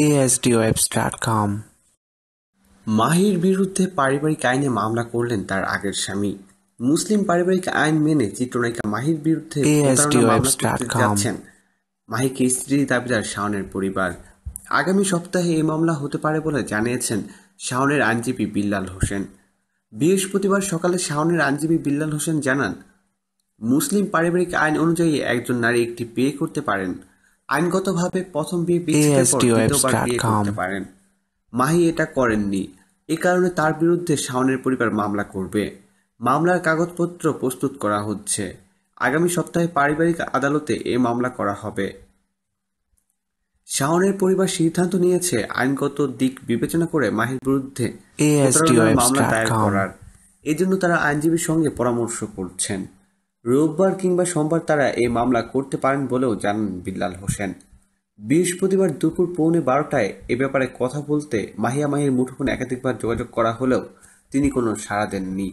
asdwebs.com। মাহির বিরুদ্ধে পারিবারিক আইনে মামলা করলেন তার আগের স্বামী। মুসলিম পারিবারিক আইন মেনে চিত্রনায়িকা মাহির বিরুদ্ধে প্রতারণা মামলা করতে যাচ্ছেন মাহিকে স্ত্রী দাবিদার শাওনের পরিবার। আগামী সপ্তাহে এই মামলা হতে পারে বলে জানিয়েছেন শাওনের আইনজীবী বিল্লাল হোসেন। বৃহস্পতিবার সকালে শাওনের আইনজীবী বিল্লাল হোসেন জানান, মুসলিম পারিবারিক আইন অনুযায়ী একজন নারী একটি বিয়ে করতে পারেন। আইনগতভাবে প্রথম বিয়ে বিচ্ছেদের পর দ্বিতীয়বার বিয়ে করতে পারেন। মাহি এটা করেননি, এ কারণে তার বিরুদ্ধে শাওনের পরিবার মামলা করবে। মামলার কাগজপত্র প্রস্তুত করা হচ্ছে। আগামী সপ্তাহে পারিবারিক আদালতে এ মামলা করা হবে। শাওনের পরিবার সিদ্ধান্ত নিয়েছে আইনগত দিক বিবেচনা করে মাহির বিরুদ্ধে প্রতারণার মামলা দায়ের করার। এজন্য তারা আইনজীবীর সঙ্গে পরামর্শ করছেন। রোববার কিংবা সোমবার তারা এই মামলা করতে পারেন বলেও জানান বিল্লাল হোসেন। বৃহস্পতিবার দুপুর 12:15টায় এ ব্যাপারে কথা বলতে মাহিয়া মাহির মুঠোফোনে একাধিকবার যোগাযোগ করা হলেও তিনি কোনো সাড়া দেননি।